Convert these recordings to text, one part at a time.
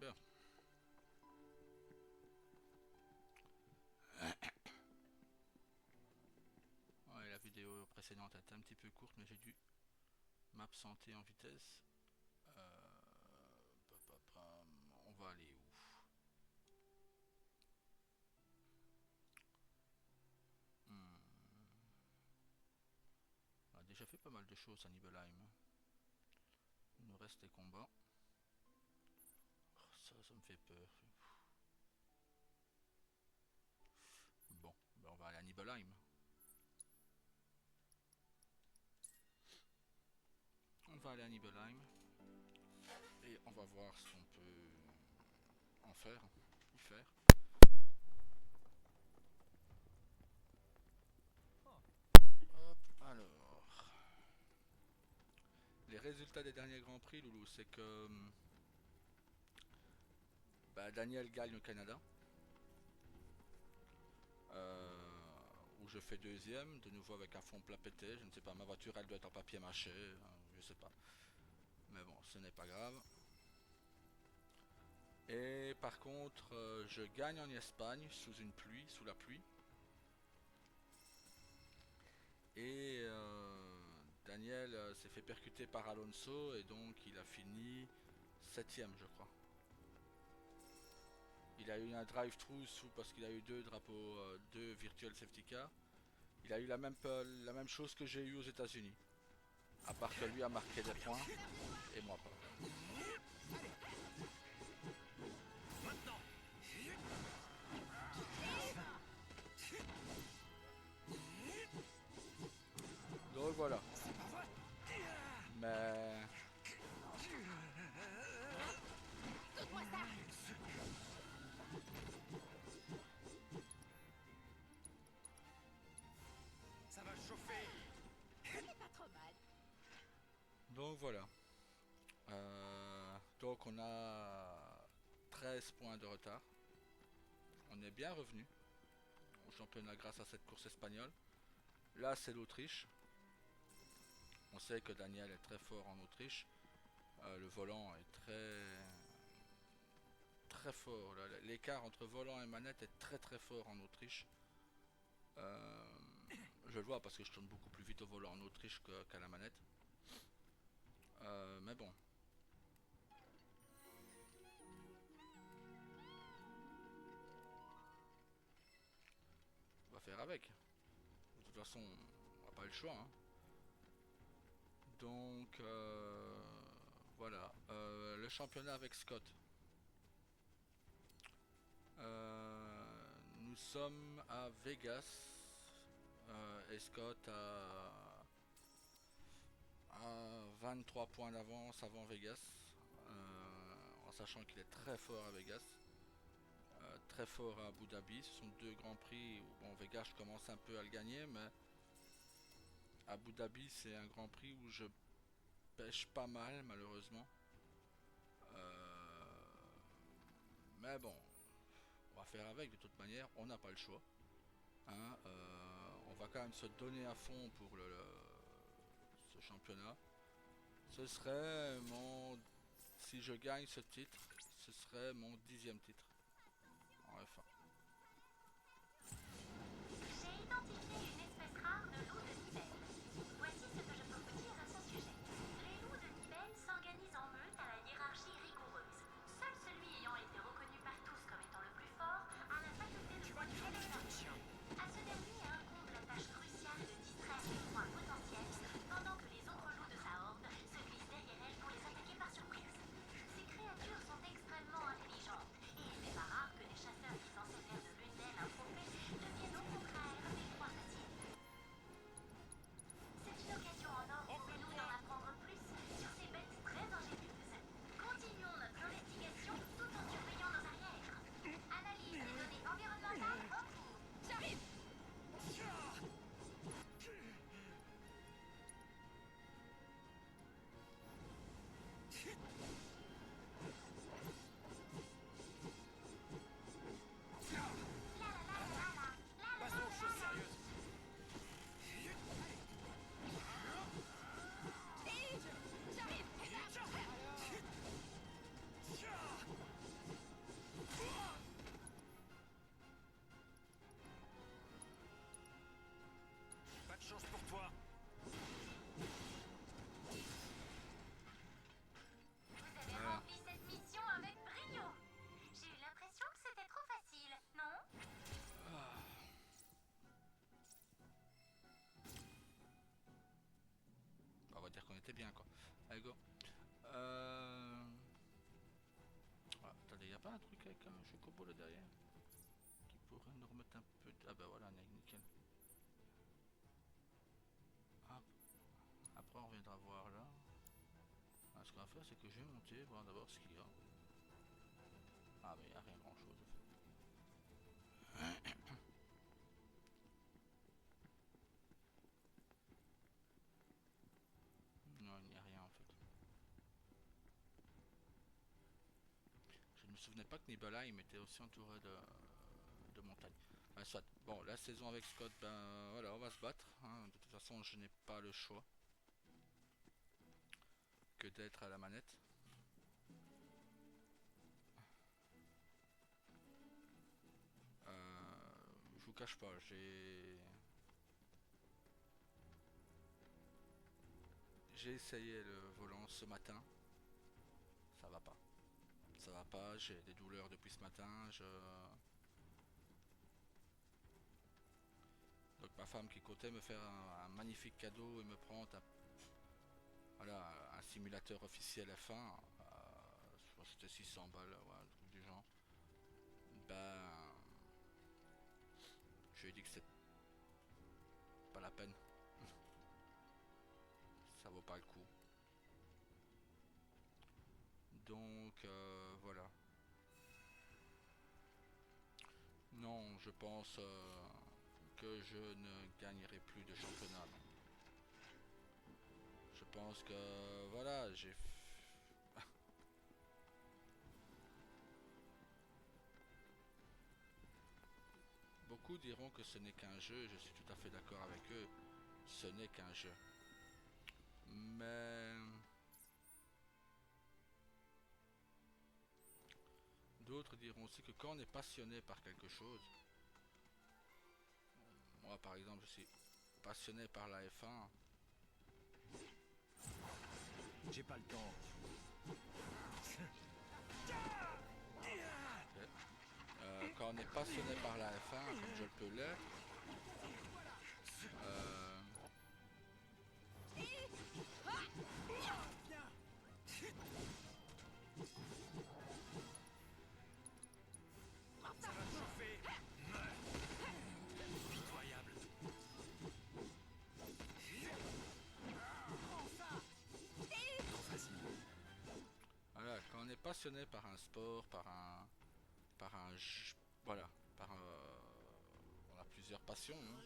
Bien. Ouais, la vidéo précédente était un petit peu courte, mais j'ai dû m'absenter en vitesse. On va aller où? Hmm, On a déjà fait pas mal de choses à Nibelheim. Il nous reste les combats. Oh, ça me fait peur. Bon, ben on va aller à Nibelheim. On va aller à Nibelheim et on va voir ce qu'on peut en faire, y faire. Hop, alors. Les résultats des derniers Grands Prix, Loulou, c'est que bah, Daniel gagne au Canada. Où je fais deuxième, de nouveau avec un fond plat pété. Je ne sais pas, ma voiture elle doit être en papier mâché, je sais pas. Mais bon, ce n'est pas grave. Et par contre, je gagne en Espagne sous la pluie. Et Daniel s'est fait percuter par Alonso et donc il a fini septième, je crois. Il a eu un drive-through parce qu'il a eu deux drapeaux, deux virtual safety car. Il a eu la même chose que j'ai eu aux États-Unis. À part que lui a marqué des points et moi pas. Donc voilà. Mais Ça va chauffer. C'est pas trop mal. donc voilà. Donc on a 13 points de retard. On est bien revenu au championnat grâce à cette course espagnole. Là c'est l'Autriche. On sait que Daniel est très fort en Autriche. Le volant est très fort. L'écart entre volant et manette est très fort en Autriche. Euh, je le vois parce que je tourne beaucoup plus vite au volant en Autriche qu'à la manette. Mais bon, on va faire avec. De toute façon, on n'a pas le choix, hein. Donc voilà. Le championnat avec Scott. Nous sommes à Vegas. Et Scott a 23 points d'avance avant Vegas. En sachant qu'il est très fort à Vegas. Très fort à Abu Dhabi. Ce sont deux grands prix où bon, Vegas je commence un peu à le gagner, mais Abu Dhabi c'est un grand prix où je pêche pas mal malheureusement. Euh, mais bon, on va faire avec de toute manière, on n'a pas le choix. Hein, on va quand même se donner à fond pour ce championnat. Ce serait mon... Si je gagne ce titre, ce serait mon 10e titre en F1. J'ai identifié une espèce rare de loup de Nibel. Voici ce que je peux vous dire à ce sujet. Les loups de Nibel s'organisent en meute à la hiérarchie rigoureuse. Seul celui ayant été reconnu par tous comme étant le plus fort a la faculté de s'attirer les autres. À ce dernier incombe la tâche cruciale de distraire les proies potentielles pendant que les autres loups de sa horde se glissent derrière elle pour les attaquer par surprise. Ces créatures sont extrêmement intelligentes et il n'est pas rare que des chasseurs visant c'était bien quoi. Allez go. Euh... Ah, attendez, y a pas un truc avec un chocobo là derrière qui pourrait nous remettre un peu de... Ah bah voilà, nickel. Hop. Après on reviendra voir là. Ah, ce qu'on va faire c'est que je vais monter, voir d'abord ce qu'il y a. Ah mais y a rien grand chose en fait. Non, il n'y a rien en fait. Je ne me souvenais pas que Nibelheim était aussi entouré de montagnes. Soit. Bon, la saison avec Scott, ben voilà, on va se battre. Hein. De toute façon, je n'ai pas le choix que d'être à la manette. Je vous cache pas, j'ai essayé le volant ce matin, ça va pas. Ça va pas, j'ai des douleurs depuis ce matin. Donc ma femme qui comptait me faire un magnifique cadeau et me prendre voilà, un simulateur officiel F1, je crois que c'était 600 balles, ouais, un truc du genre. Ben, je lui ai dit que c'est pas la peine, ça vaut pas le coup. Donc voilà. Non, je pense que je ne gagnerai plus de championnat. Non. Je pense que voilà, j'ai beaucoup diront que ce n'est qu'un jeu, je suis tout à fait d'accord avec eux, ce n'est qu'un jeu. Mais d'autres diront aussi que quand on est passionné par quelque chose, moi par exemple je suis passionné par la F1, J'ai pas le temps. quand on est passionné par la F1, comme je le peux l'être, euh, Ça va chauffer. Pitoyable. Trop facile. voilà, quand on est passionné par un sport, voilà, on a plusieurs passions. Hein.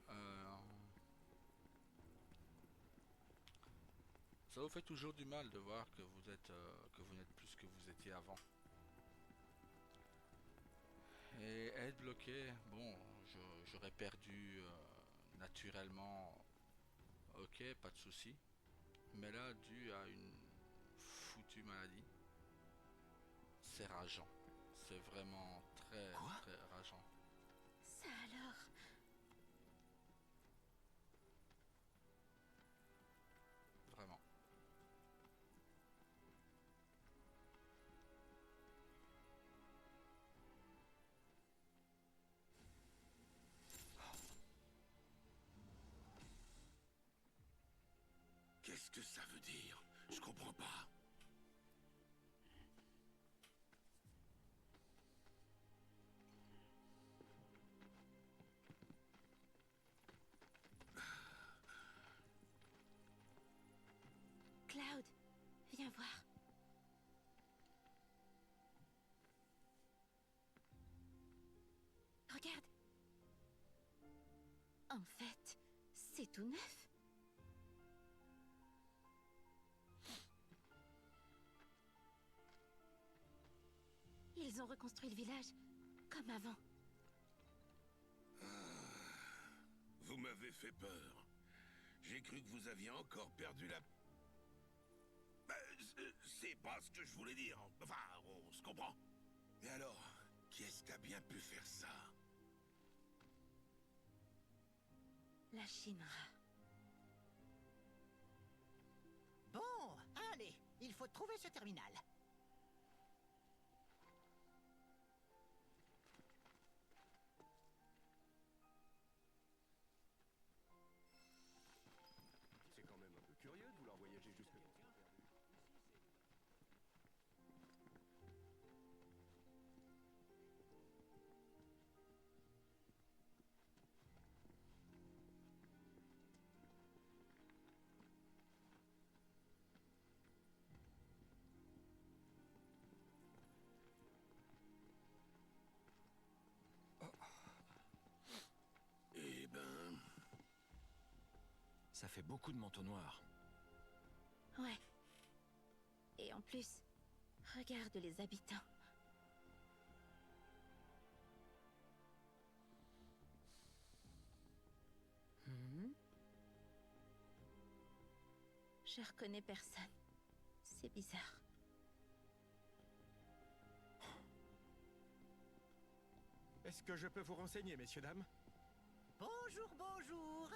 Euh, ça vous fait toujours du mal de voir que vous n'êtes plus ce que vous étiez avant. Et être bloqué, bon, j'aurais perdu naturellement, ok, pas de souci. Mais là, dû à une foutue maladie, c'est rageant. C'est vraiment très Quoi? très rageant. Ça alors? Vraiment. Qu'est-ce que ça veut dire? Je comprends pas. Cloud, viens voir. Regarde. En fait, c'est tout neuf. Ils ont reconstruit le village comme avant. Vous m'avez fait peur. J'ai cru que vous aviez encore perdu la... Bah, c'est pas ce que je voulais dire. Enfin, on se comprend. Mais alors, qui est-ce qui a bien pu faire ça? La Shinra. Bon, allez, il faut trouver ce terminal. C'est quand même un Ça fait beaucoup de manteaux noirs. Ouais. Et en plus, regarde les habitants. Je reconnais personne. C'est bizarre. Est-ce que je peux vous renseigner, messieurs, dames? Bonjour, bonjour.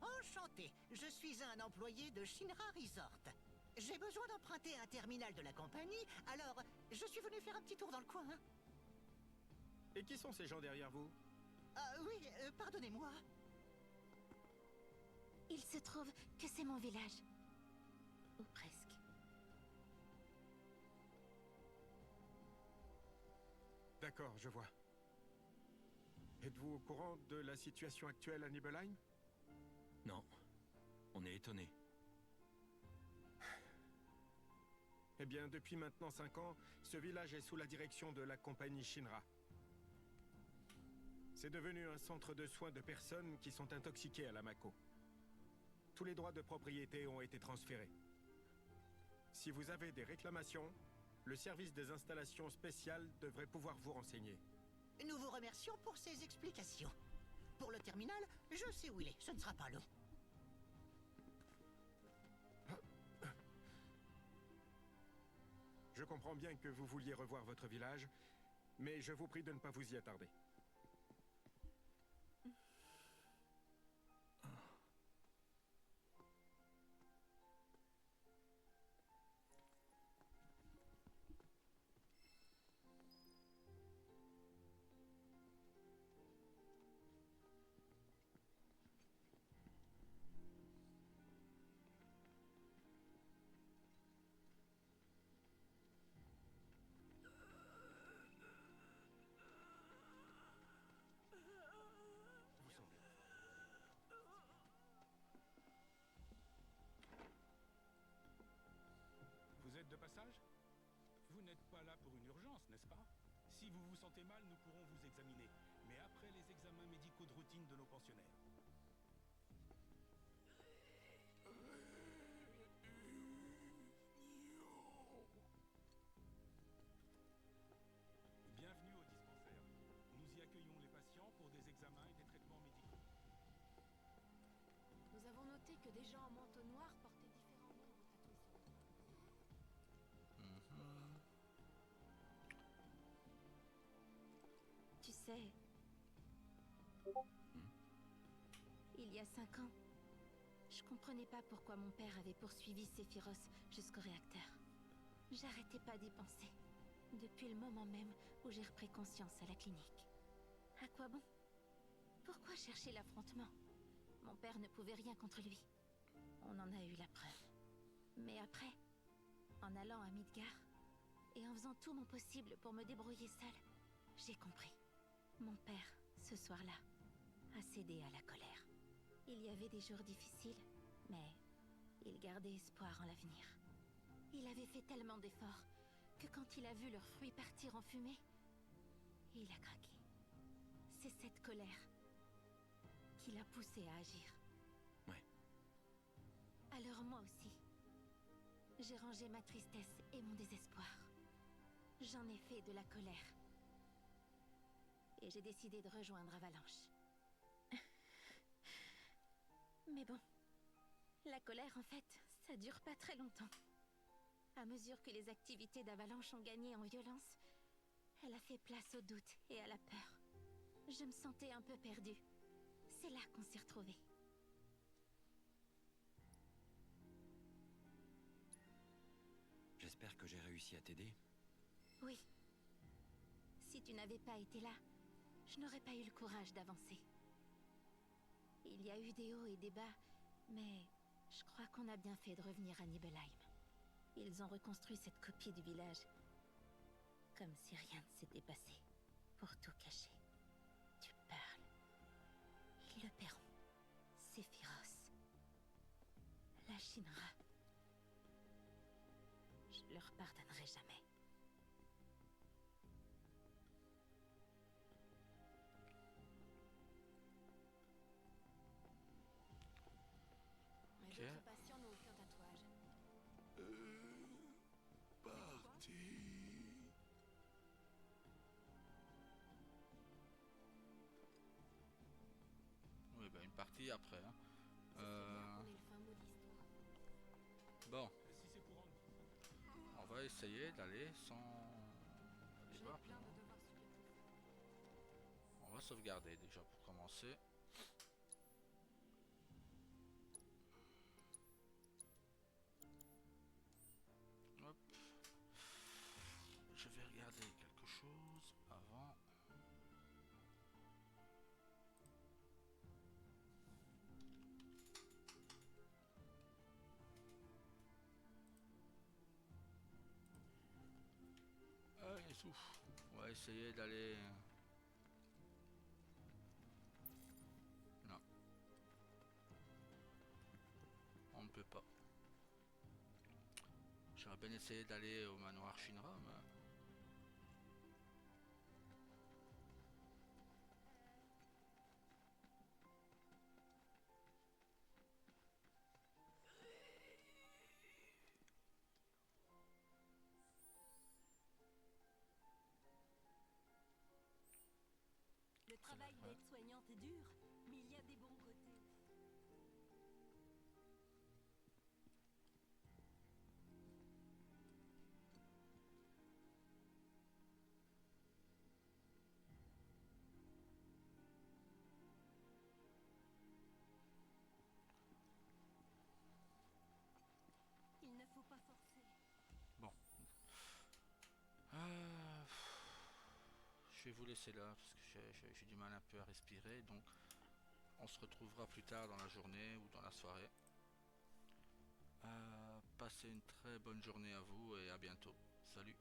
Enchanté, je suis un employé de Shinra Resort. J'ai besoin d'emprunter un terminal de la compagnie, alors je suis venu faire un petit tour dans le coin. Et qui sont ces gens derrière vous? Ah oui, pardonnez-moi. Il se trouve que c'est mon village. Ou presque. D'accord, je vois. Êtes-vous au courant de la situation actuelle à Nibelheim? Non. On est étonnés. Eh bien, depuis maintenant 5 ans, ce village est sous la direction de la compagnie Shinra. C'est devenu un centre de soins de personnes qui sont intoxiquées à la Mako. Tous les droits de propriété ont été transférés. Si vous avez des réclamations, le service des installations spéciales devrait pouvoir vous renseigner. Nous vous remercions pour ces explications. Pour le terminal, je sais où il est, ce ne sera pas long. Je comprends bien que vous vouliez revoir votre village, mais je vous prie de ne pas vous y attarder. Vous êtes de passage? Vous n'êtes pas là pour une urgence, n'est-ce pas? Si vous vous sentez mal, nous pourrons vous examiner, mais après les examens médicaux de routine de nos pensionnaires. Bienvenue au dispensaire. Nous y accueillons les patients pour des examens et des traitements médicaux. Nous avons noté que des gens en manteau noir portaient différents nombres tatoués sur le corps. Tu sais... Il y a 5 ans, je comprenais pas pourquoi mon père avait poursuivi Sephiroth jusqu'au réacteur. J'arrêtais pas d'y penser. Depuis le moment même où j'ai repris conscience à la clinique. À quoi bon? Pourquoi chercher l'affrontement? Mon père ne pouvait rien contre lui. On en a eu la preuve. Mais après, en allant à Midgar, et en faisant tout mon possible pour me débrouiller seule, j'ai compris. Mon père, ce soir-là, a cédé à la colère. Il y avait des jours difficiles, mais il gardait espoir en l'avenir. Il avait fait tellement d'efforts que quand il a vu leurs fruits partir en fumée, il a craqué. C'est cette colère qui l'a poussé à agir. Ouais. Alors moi aussi, j'ai rangé ma tristesse et mon désespoir. J'en ai fait de la colère. Et j'ai décidé de rejoindre Avalanche. Mais bon, la colère en fait, ça dure pas très longtemps. À mesure que les activités d'Avalanche ont gagné en violence, elle a fait place au doute et à la peur. Je me sentais un peu perdue. C'est là qu'on s'est retrouvés. J'espère que j'ai réussi à t'aider. Oui. Si tu n'avais pas été là, je n'aurais pas eu le courage d'avancer. Il y a eu des hauts et des bas, mais je crois qu'on a bien fait de revenir à Nibelheim. Ils ont reconstruit cette copie du village, comme si rien ne s'était passé, pour tout cacher. Tu parles. Ils le paieront. Sephiroth. La Shinra. Je leur pardonnerai jamais. dit après. Hein. Ce serait bien qu'on ait le fin mot de l'histoire. Bon, Si c'est pour en... on va essayer d'aller sans... Je aller vais voir. plein de devoirs supplémentaires. On va sauvegarder déjà pour commencer. Hop. Je vais regarder quelque chose avant. Allez, souffle. On va essayer d'aller... Non. On ne peut pas. J'aurais bien essayé d'aller au manoir Shinra, mais... Le travail d'aide-soignante est dur, mais il y a des bons côtés. Il ne faut pas forcer. Bon. Je vais vous laisser là parce que j'ai du mal un peu à respirer, donc on se retrouvera plus tard dans la journée ou dans la soirée. Passez une très bonne journée à vous et à bientôt. Salut.